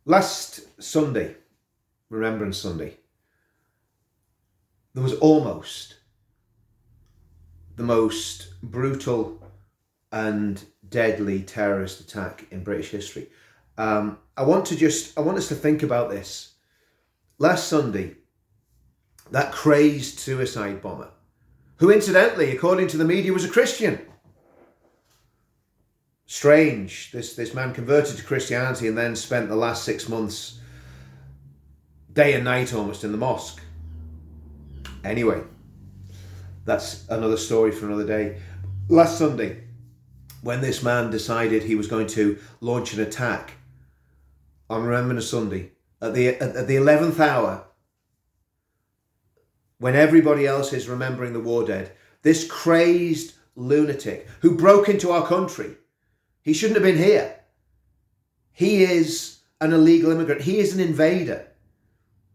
Last Sunday, Remembrance Sunday, there was almost the most brutal and deadly terrorist attack in British history. I want us to think about this. Last Sunday, that crazed suicide bomber, who incidentally, according to the media, was a Christian. Strange. This man converted to Christianity and then spent the last 6 months day and night almost in the mosque. Anyway, that's another story for another day. Last Sunday, when this man decided he was going to launch an attack on Remembrance Sunday, at the 11th hour, when everybody else is remembering the war dead, this crazed lunatic who broke into our country, he shouldn't have been here. He is an illegal immigrant. He is an invader.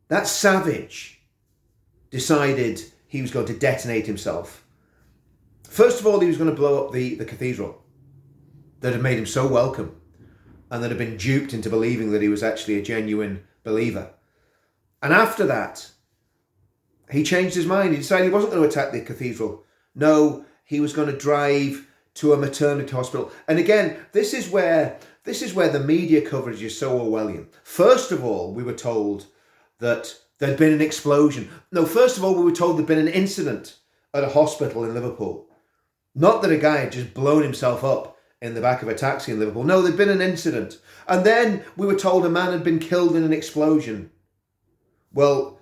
That savage decided he was going to detonate himself. First of all, he was going to blow up the cathedral that had made him so welcome and that had been duped into believing that he was actually a genuine believer. And after that, he changed his mind. He decided he wasn't going to attack the cathedral. No, he was going to drive to a maternity hospital. And again, this is where the media coverage is so Orwellian. First of all, we were told that there'd been an explosion. No, first of all, we were told there'd been an incident at a hospital in Liverpool. Not that a guy had just blown himself up in the back of a taxi in Liverpool. No, there'd been an incident. And then we were told a man had been killed in an explosion. Well,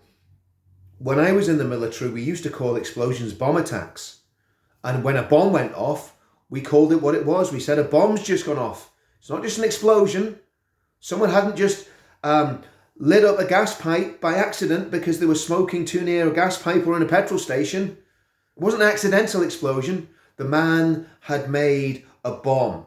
when I was in the military, we used to call explosions bomb attacks. And when a bomb went off, we called it what it was. We said a bomb's just gone off. It's not just an explosion. Someone hadn't just lit up a gas pipe by accident because they were smoking too near a gas pipe or in a petrol station. It wasn't an accidental explosion. The man had made a bomb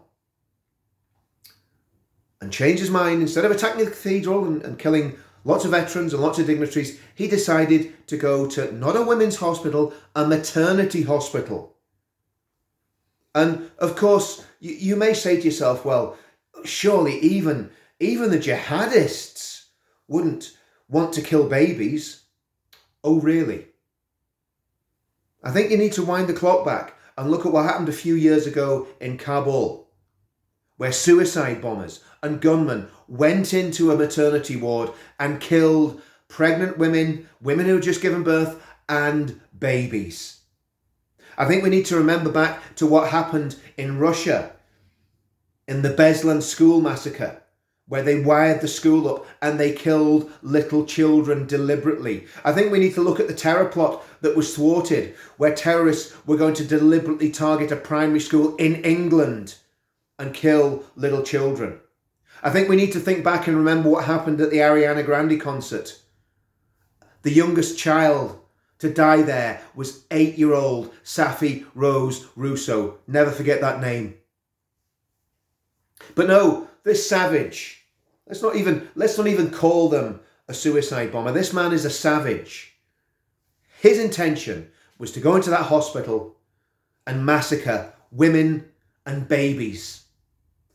and changed his mind. Instead of attacking the cathedral and killing lots of veterans and lots of dignitaries, he decided to go to not a women's hospital, a maternity hospital. And of course, you may say to yourself, well, surely even the jihadists wouldn't want to kill babies. Oh, really? I think you need to wind the clock back and look at what happened a few years ago in Kabul, where suicide bombers and gunmen went into a maternity ward and killed pregnant women who had just given birth, and babies. I think we need to remember back to what happened in Russia in the Beslan school massacre, where they wired the school up and they killed little children deliberately. I think we need to look at the terror plot that was thwarted, where terrorists were going to deliberately target a primary school in England and kill little children. I think we need to think back and remember what happened at the Ariana Grande concert. The youngest child to die there was 8-year-old Safi Rose Russo. Never forget that name. But no, this savage, let's not even call them a suicide bomber. This man is a savage. His intention was to go into that hospital and massacre women and babies.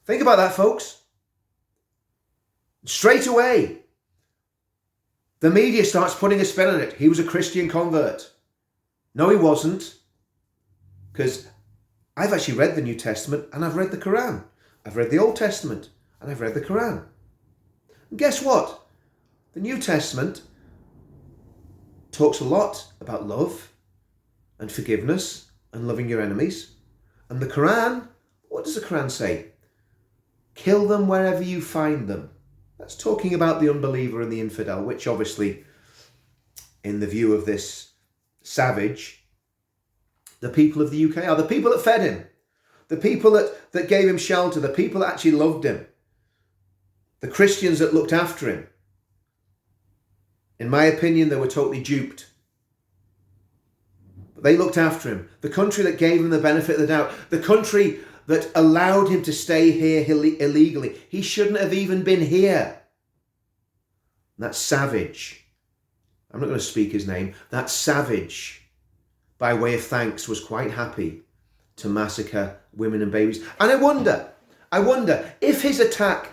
Think about that, folks. Straight away, the media starts putting a spin on it. He was a Christian convert. No, he wasn't. Because I've actually read the New Testament and I've read the Quran. I've read the Old Testament and I've read the Quran. And guess what? The New Testament talks a lot about love and forgiveness and loving your enemies. And the Quran, what does the Quran say? Kill them wherever you find them. That's talking about the unbeliever and the infidel, which obviously, in the view of this savage, the people of the UK are the people that fed him, the people that gave him shelter, the people that actually loved him, the Christians that looked after him. In my opinion, they were totally duped. But they looked after him. The country that gave him the benefit of the doubt, the country that allowed him to stay here illegally. He shouldn't have even been here. That savage, I'm not going to speak his name, that savage, by way of thanks, was quite happy to massacre women and babies. And I wonder if his attack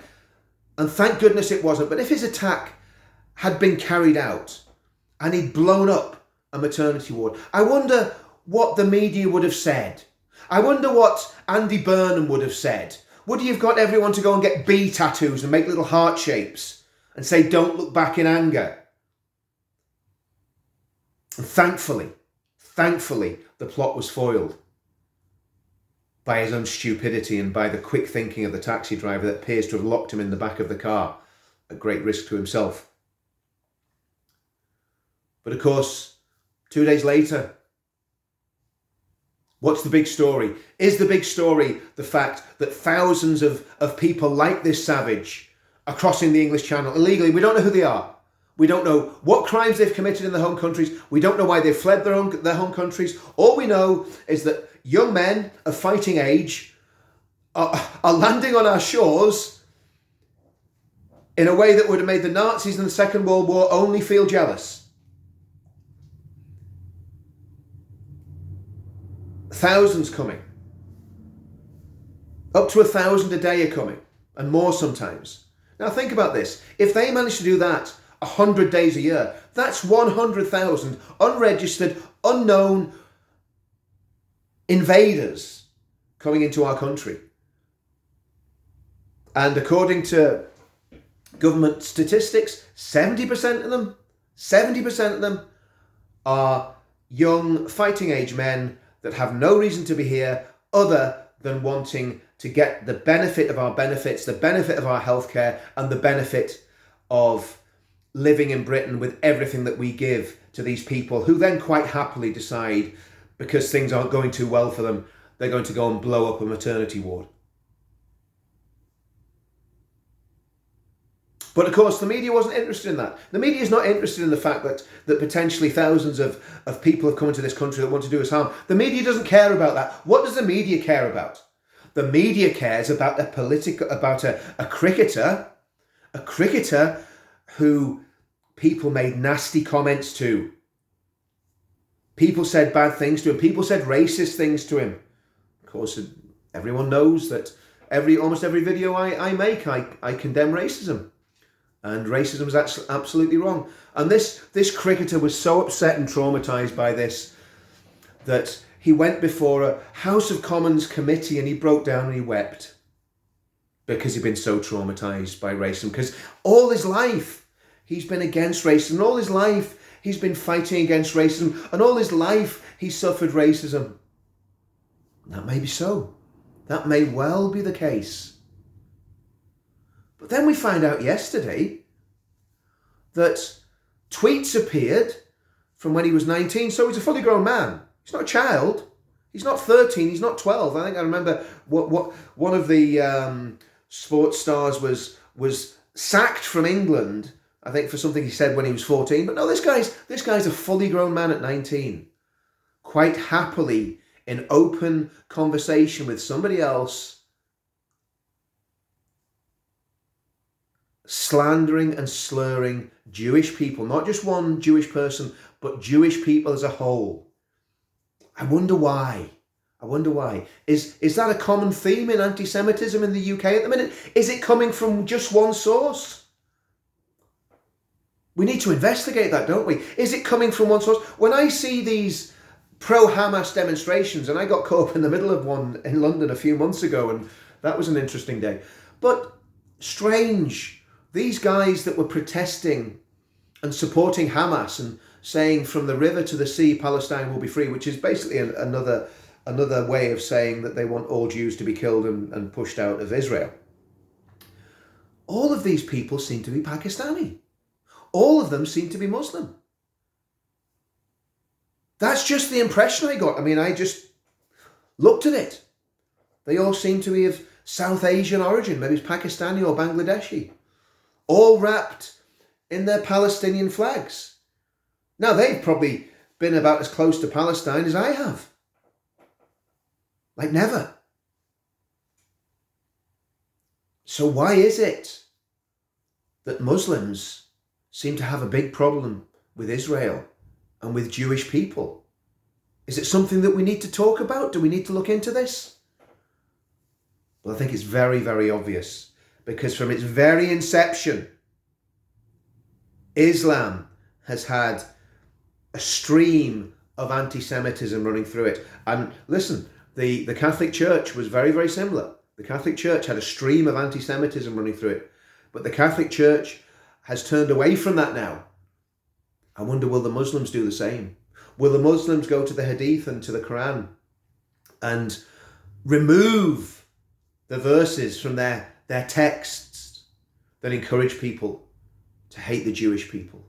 And thank goodness it wasn't. But if his attack had been carried out and he'd blown up a maternity ward, I wonder what the media would have said. I wonder what Andy Burnham would have said. Would he have got everyone to go and get bee tattoos and make little heart shapes and say, "Don't look back in anger"? And thankfully, the plot was foiled by his own stupidity and by the quick thinking of the taxi driver that appears to have locked him in the back of the car at great risk to himself. But of course, 2 days later, what's the big story? Is the big story the fact that thousands of people like this savage are crossing the English Channel illegally? We don't know who they are. We don't know what crimes they've committed in their home countries. We don't know why they've fled their home countries. All we know is that young men of fighting age are landing on our shores in a way that would have made the Nazis in the Second World War only feel jealous. Thousands coming. Up to 1,000 a day are coming, and more sometimes. Now think about this. If they manage to do that 100 days a year, that's 100,000 unregistered, unknown invaders coming into our country. And according to government statistics, 70% of them are young fighting age men that have no reason to be here other than wanting to get the benefit of our benefits, the benefit of our healthcare, and the benefit of living in Britain with everything that we give to these people, who then quite happily decide, because things aren't going too well for them, they're going to go and blow up a maternity ward. But of course, the media wasn't interested in that. The media is not interested in the fact that potentially thousands of people have come into this country that want to do us harm. The media doesn't care about that. What does the media care about? The media cares about a cricketer who people made nasty comments to. People said bad things to him. People said racist things to him. Of course, everyone knows that almost every video I make, I condemn racism. And racism is absolutely wrong. And this cricketer was so upset and traumatised by this that he went before a House of Commons committee and he broke down and he wept because he'd been so traumatised by racism. Because all his life he's been against racism. All his life he's been fighting against racism. And all his life he suffered racism. That may be so. That may well be the case. But then we find out yesterday that tweets appeared from when he was 19. So he's a fully grown man. He's not a child. He's not 13. He's not 12. I think I remember what one of the sports stars was sacked from England, I think, for something he said when he was 14. But no, this guy's a fully grown man at 19. Quite happily in open conversation with somebody else, slandering and slurring Jewish people, not just one Jewish person, but Jewish people as a whole. I wonder why. Is that a common theme in anti-Semitism in the UK at the minute? Is it coming from just one source? We need to investigate that, don't we? Is it coming from one source? When I see these pro-Hamas demonstrations, and I got caught up in the middle of one in London a few months ago, and that was an interesting day. But strange. These guys that were protesting and supporting Hamas and saying from the river to the sea, Palestine will be free, which is basically another way of saying that they want all Jews to be killed and pushed out of Israel. All of these people seem to be Pakistani. All of them seem to be Muslim. That's just the impression I got. I mean, I just looked at it. They all seem to be of South Asian origin, maybe it's Pakistani or Bangladeshi. All wrapped in their Palestinian flags. Now, they've probably been about as close to Palestine as I have. Like never. So why is it that Muslims seem to have a big problem with Israel and with Jewish people? Is it something that we need to talk about? Do we need to look into this? Well, I think it's very, very obvious. because from its very inception, Islam has had a stream of anti-Semitism running through it. And listen, the Catholic Church was very, very similar. The Catholic Church had a stream of anti-Semitism running through it. But the Catholic Church has turned away from that now. I wonder, will the Muslims do the same? Will the Muslims go to the Hadith and to the Quran and remove the verses from their texts that encourage people to hate the Jewish people?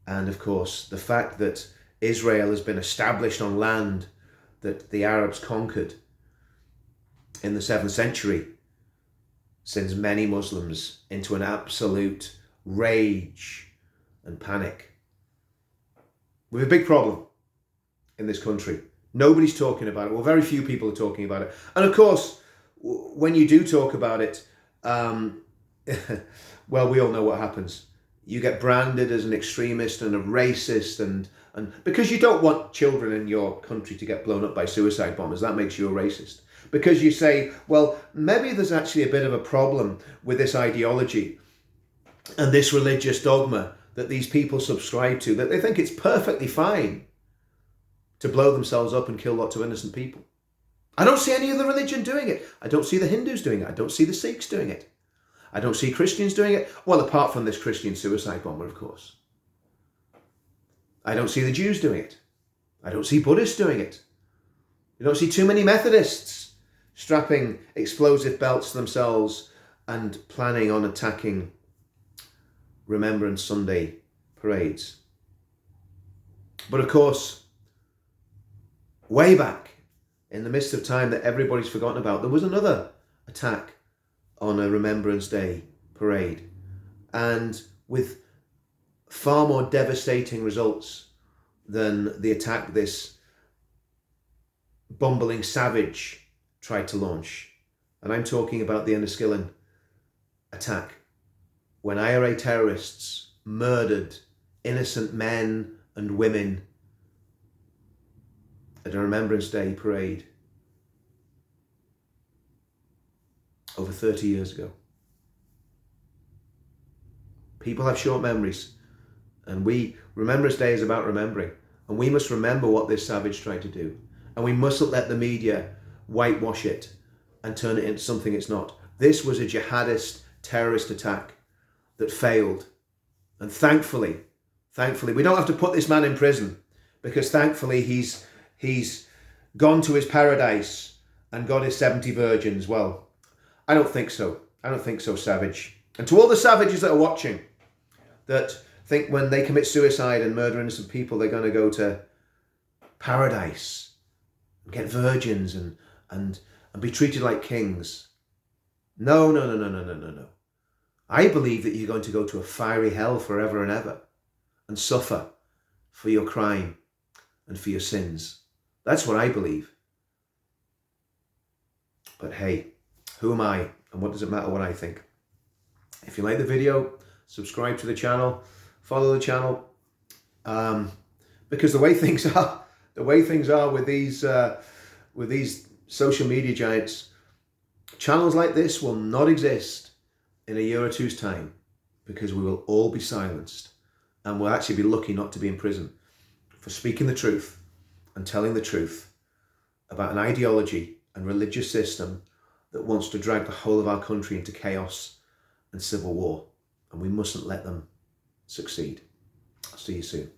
And of course, the fact that Israel has been established on land that the Arabs conquered in the 7th century sends many Muslims into an absolute rage and panic. We have a big problem in this country. Nobody's talking about it. Well, very few people are talking about it. And of course, when you do talk about it, well, we all know what happens. You get branded as an extremist and a racist, and because you don't want children in your country to get blown up by suicide bombers, that makes you a racist. Because you say, well, maybe there's actually a bit of a problem with this ideology and this religious dogma that these people subscribe to, that they think it's perfectly fine to blow themselves up and kill lots of innocent people. I don't see any other religion doing it. I don't see the Hindus doing it. I don't see the Sikhs doing it. I don't see Christians doing it. Well, apart from this Christian suicide bomber, of course. I don't see the Jews doing it. I don't see Buddhists doing it. You don't see too many Methodists strapping explosive belts to themselves and planning on attacking Remembrance Sunday parades. But of course, way back in the midst of time that everybody's forgotten about, there was another attack on a Remembrance Day parade, and with far more devastating results than the attack this bumbling savage tried to launch. And I'm talking about the Enniskillen attack, when IRA terrorists murdered innocent men and women at a Remembrance Day parade over 30 years ago. People have short memories, and Remembrance Day is about remembering, and we must remember what this savage tried to do, and we mustn't let the media whitewash it and turn it into something it's not. This was a jihadist terrorist attack that failed, and thankfully we don't have to put this man in prison, because thankfully he's gone to his paradise and got his 70 virgins. Well, I don't think so. I don't think so, savage. And to all the savages that are watching, that think when they commit suicide and murder innocent people, they're going to go to paradise and get virgins and be treated like kings. No. I believe that you're going to go to a fiery hell forever and ever and suffer for your crime and for your sins. That's what I believe. But hey, who am I, and what does it matter what I think? If you like the video, subscribe to the channel, follow the channel, because the way things are with these social media giants, channels like this will not exist in a year or two's time, because we will all be silenced, and we'll actually be lucky not to be in prison for speaking the truth and telling the truth about an ideology and religious system that wants to drag the whole of our country into chaos and civil war. And we mustn't let them succeed. I'll see you soon.